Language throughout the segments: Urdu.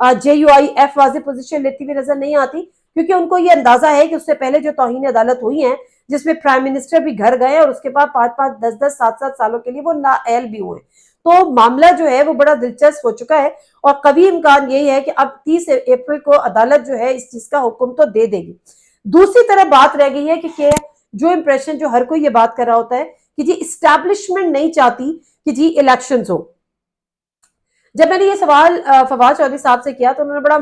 JUIF واضح پوزیشن لیتی ہوئی نظر نہیں آتی، کیونکہ ان کو یہ اندازہ ہے کہ اس سے پہلے جو توہین عدالت ہوئی ہیں جس میں پرائم منسٹر بھی گھر گئے اور اس کے بعد 5-5 10-10 7-7 سالوں کے لیے وہ نااہل بھی ہوئے، تو معاملہ جو ہے وہ بڑا دلچسپ ہو چکا ہے، اور قوی امکان یہی ہے کہ اب 30 اپریل کو عدالت جو ہے اس چیز کا حکم تو دے دے گی۔ دوسری طرف بات رہ گئی ہے کہ جو امپریشن جو ہر کوئی یہ بات کر رہا ہوتا ہے کہ جی اسٹیبلشمنٹ نہیں چاہتی کہ جی الیکشنز ہو۔ جب میں نے یہ سوال فواد چودھری صاحب سے کیا تو انہوں نے بڑا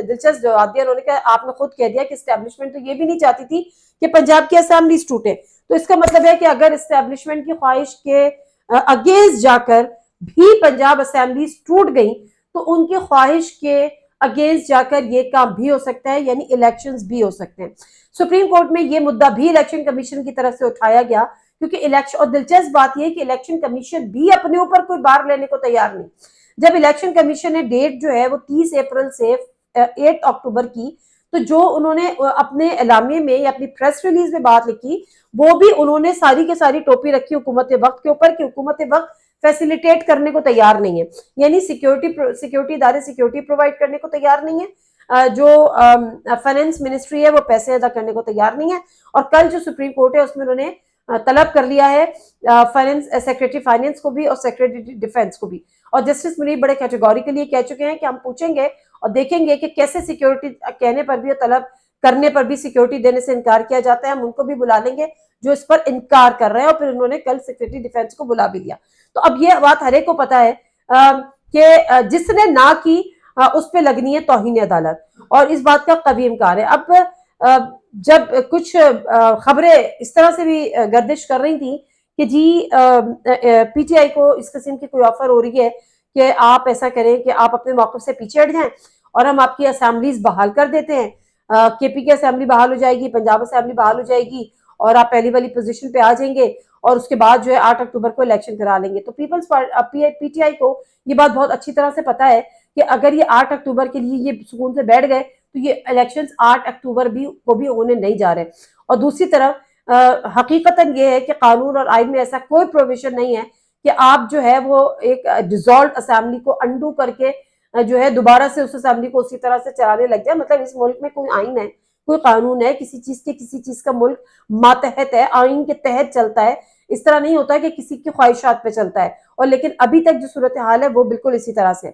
دلچسپ جواب دیا، انہوں نے کہا آپ نے خود کہہ دیا کہ اسٹیبلشمنٹ تو یہ بھی نہیں چاہتی تھی کہ پنجاب کی اسمبلیز ٹوٹے، تو اس کا مطلب ہے کہ اگر اسٹیبلشمنٹ کی خواہش کے اگینسٹ جا کر بھی پنجاب اسمبلیز ٹوٹ گئیں تو ان کی خواہش کے اگینسٹ جا کر یہ کام بھی ہو سکتا ہے، یعنی الیکشنز بھی ہو سکتے ہیں۔ سپریم کورٹ میں یہ مدعا بھی الیکشن کمیشن کی طرف سے اٹھایا گیا، کیونکہ الیکشن، اور دلچسپ بات یہ ہے کہ الیکشن کمیشن بھی اپنے اوپر کوئی بار لینے کو تیار نہیں۔ جب الیکشن کمیشن نے ڈیٹ جو ہے وہ 30 اپریل سے 8 اکتوبر کی، تو جو انہوں نے اپنے اعلامیے میں یا اپنی پریس ریلیز میں بات لکھی وہ بھی انہوں نے ساری کے ساری ٹوپی رکھی حکومت وقت کے اوپر کہ حکومت وقت فیسیلیٹیٹ کرنے کو تیار نہیں ہے، یعنی سیکیورٹی ادارے سیکیورٹی پرووائڈ کرنے کو تیار نہیں ہے، جو فائنانس منسٹری ہے وہ پیسے ادا کرنے کو تیار نہیں ہے، اور کل جو سپریم کورٹ ہے اس میں انہوں نے طلب کر لیا ہے سیکریٹری فائنانس کو بھی اور سیکریٹری ڈیفنس کو بھی، اور جسٹس منیر بڑے کیٹیگوریکلی کہہ چکے ہیں کہ ہم پوچھیں گے اور دیکھیں گے کہ کیسے سیکیورٹی کہنے پر بھی اور طلب کرنے پر بھی سیکیورٹی دینے سے انکار کیا جاتا ہے، ہم ان کو بھی بلا لیں گے جو اس پر انکار کر رہے ہیں، اور پھر انہوں نے کل سیکریٹری ڈیفنس کو بلا بھی لیا۔ تو اب یہ بات ہر ایک کو پتا ہے کہ جس نے نہ کی اس پہ لگنی ہے توہین عدالت، اور اس بات کا قوی امکان ہے۔ اب جب کچھ خبریں اس طرح سے بھی گردش کر رہی تھیں کہ جی پی ٹی آئی کو اس قسم کی کوئی آفر ہو رہی ہے کہ آپ ایسا کریں کہ آپ اپنے موقف سے پیچھے ہٹ جائیں اور ہم آپ کی اسمبلیز بحال کر دیتے ہیں، کے پی کی اسمبلی بحال ہو جائے گی، پنجاب اسمبلی بحال ہو جائے گی، اور آپ پہلی والی پوزیشن پہ آ جائیں گے، اور اس کے بعد جو ہے 8 اکتوبر کو الیکشن کرا لیں گے۔ تو پی ٹی آئی کو یہ بات بہت اچھی طرح سے پتا ہے کہ اگر یہ 8 اکتوبر کے لیے یہ سکون سے بیٹھ گئے تو یہ الیکشنز 8 اکتوبر کو بھی ہونے نہیں جا رہے، اور دوسری طرف حقیقتاً یہ ہے کہ قانون اور آئین میں ایسا کوئی پروویژن نہیں ہے کہ آپ جو ہے وہ ایک ڈیزالٹ اسمبلی کو انڈو کر کے جو ہے دوبارہ سے اس اسمبلی کو اسی طرح سے چلانے لگ جائے۔ مطلب اس ملک میں کوئی آئین ہے، کوئی قانون ہے، کسی چیز کا ملک ماتحت ہے، آئین کے تحت چلتا ہے، اس طرح نہیں ہوتا کہ کسی کی خواہشات پہ چلتا ہے، اور لیکن ابھی تک جو صورتحال ہے وہ بالکل اسی طرح سے۔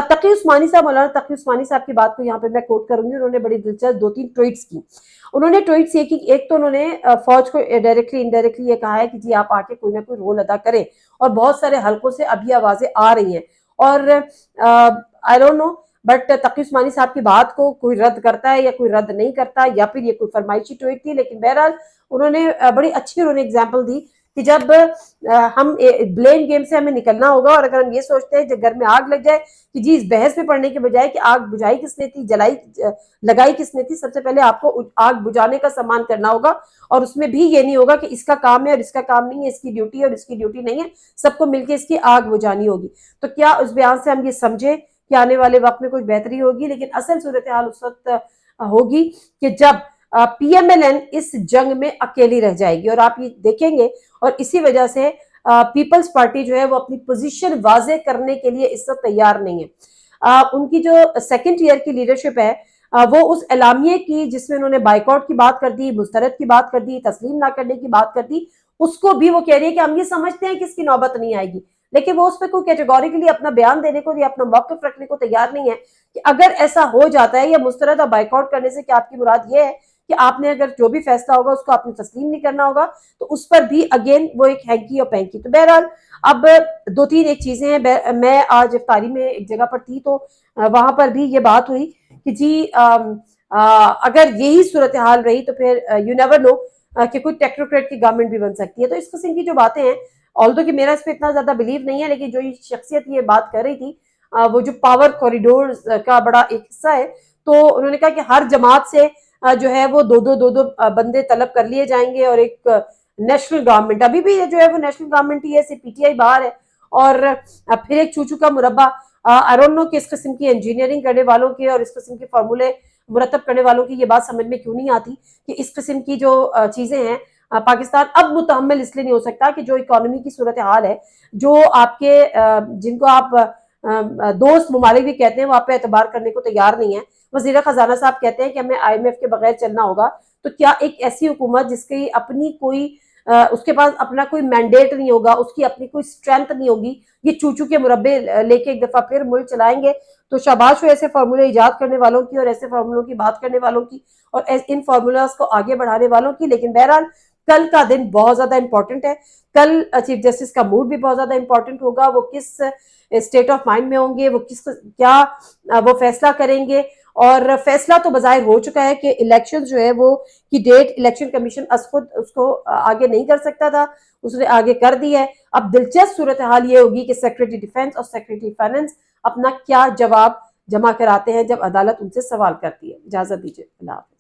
تقی عثمانی صاحب، مولانا تقی عثمانی صاحب کی بات کو یہاں پہ میں کوٹ کروں گی، انہوں نے بڑی دلچسپ 2-3 ٹویٹس کی۔ انہوں نے ٹویٹس یہ کی، ایک تو انہوں نے فوج کو ڈائریکٹلی انڈائریکٹلی یہ کہا ہے کہ جی آپ آ کے کوئی نہ کوئی رول ادا کریں، اور بہت سارے حلقوں سے اب یہ آوازیں آ رہی ہیں، اور I don't know but Taqi Usmani صاحب کی بات کو کوئی رد کرتا ہے یا کوئی رد نہیں کرتا، یا پھر یہ کوئی فرمائشی ٹویٹ تھی، لیکن بہرحال انہوں نے بڑی اچھی ایگزامپل دی کہ جب ہم بلیم گیم سے ہمیں نکلنا ہوگا، اور اگر ہم یہ سوچتے ہیں کہ گھر میں آگ لگ جائے کہ جی اس بحث میں پڑنے کے بجائے کہ آگ بجھائی کس نے تھی، لگائی کس نے تھی، سب سے پہلے آپ کو آگ بجھانے کا سامان کرنا ہوگا، اور اس میں بھی یہ نہیں ہوگا کہ اس کا کام ہے اور اس کا کام نہیں ہے، اس کی ڈیوٹی ہے اور اس کی ڈیوٹی نہیں ہے، سب کو مل کے اس کی آگ بجھانی ہوگی۔ تو کیا اس بیان سے ہم یہ سمجھے کہ آنے والے وقت میں کوئی بہتری ہوگی؟ لیکن اصل صورتحال اس وقت ہوگی کہ جب پی ایم ایل این اس جنگ میں اکیلی رہ جائے گی، اور آپ یہ دیکھیں گے، اور اسی وجہ سے پیپلز پارٹی جو ہے وہ اپنی پوزیشن واضح کرنے کے لیے اس وقت تیار نہیں ہے۔ ان کی جو سیکنڈ ایئر کی لیڈرشپ ہے وہ اس اعلامیے کی جس میں انہوں نے بائیکاٹ کی بات کر دی، مسترد کی بات کر دی، تسلیم نہ کرنے کی بات کر دی، اس کو بھی وہ کہہ رہی ہے کہ ہم یہ سمجھتے ہیں کہ اس کی نوبت نہیں آئے گی، لیکن وہ اس پہ کوئی کیٹیگوریکلی اپنا بیان دینے کو یا اپنا موقف رکھنے کو تیار نہیں ہے کہ اگر ایسا ہو جاتا ہے یا مسترد اور بائیکاٹ کرنے سے کیا آپ کی مراد یہ ہے کہ آپ نے اگر جو بھی فیصلہ ہوگا اس کو آپ نے تسلیم نہیں کرنا ہوگا، تو اس پر بھی اگین وہ ایک ہینکی اور پینکی۔ تو بہرحال اب 2-3 ایک چیزیں ہیں، میں آج افطاری میں ایک جگہ پر تھی تو وہاں پر بھی یہ بات ہوئی کہ جی اگر یہی صورتحال رہی تو پھر یو نیور نو کہ کوئی ٹیکنوکریٹ کی گورنمنٹ بھی بن سکتی ہے۔ تو اس قسم کی جو باتیں ہیں، آلدو کہ میرا اس پہ اتنا زیادہ بلیو نہیں ہے، لیکن جو یہ شخصیت یہ بات کر رہی تھی وہ جو پاور کوریڈور کا بڑا ایک حصہ ہے، تو انہوں نے کہا کہ ہر جماعت سے جو ہے وہ دو بندے طلب کر لیے جائیں گے، اور ایک نیشنل گورنمنٹ، ابھی بھی جو ہے وہ نیشنل گورنمنٹ ہی ہے، صرف پی ٹی آئی باہر ہے، اور پھر ایک چوچو کا مربع، آئی ڈونٹ نو کہ اس قسم کی انجینئرنگ کرنے والوں کے اور اس قسم کے فارمولے مرتب کرنے والوں کی یہ بات سمجھ میں کیوں نہیں آتی کہ اس قسم کی جو چیزیں ہیں پاکستان اب متحمل اس لیے نہیں ہو سکتا کہ جو اکانومی کی صورتحال ہے، جو آپ کے جن کو آپ دوست ممالک بھی کہتے ہیں وہ آپ پہ اعتبار کرنے کو تیار نہیں ہے. وزیر خزانہ صاحب کہتے ہیں کہ ہمیں IMF کے بغیر چلنا ہوگا. تو کیا ایک ایسی حکومت جس کی اپنی کوئی اس کے پاس اپنا کوئی مینڈیٹ نہیں ہوگا, اس کی اپنی کوئی اسٹرینتھ نہیں ہوگی, یہ چوچو کے مربے لے کے ایک دفعہ پھر ملک چلائیں گے؟ تو شاباش ہو ایسے فارمولے ایجاد کرنے والوں کی اور ایسے فارمولوں کی بات کرنے والوں کی اور ان فارمولاز کو آگے بڑھانے والوں کی. لیکن بہرحال کل کا دن بہت زیادہ امپورٹنٹ ہے. کل چیف جسٹس کا موڈ بھی بہت زیادہ امپورٹنٹ ہوگا. وہ کس اسٹیٹ آف مائنڈ میں ہوں گے, وہ کیا وہ فیصلہ کریں گے. اور فیصلہ تو بظاہر ہو چکا ہے کہ الیکشن جو ہے وہ کی ڈیٹ الیکشن کمیشن از خود اس کو آگے نہیں کر سکتا تھا, اس نے آگے کر دی ہے. اب دلچسپ صورتحال یہ ہوگی کہ سیکرٹری ڈیفنس اور سیکرٹری فائنانس اپنا کیا جواب جمع کراتے ہیں جب عدالت ان سے سوال کرتی ہے. اجازت دیجیے, اللہ حافظ.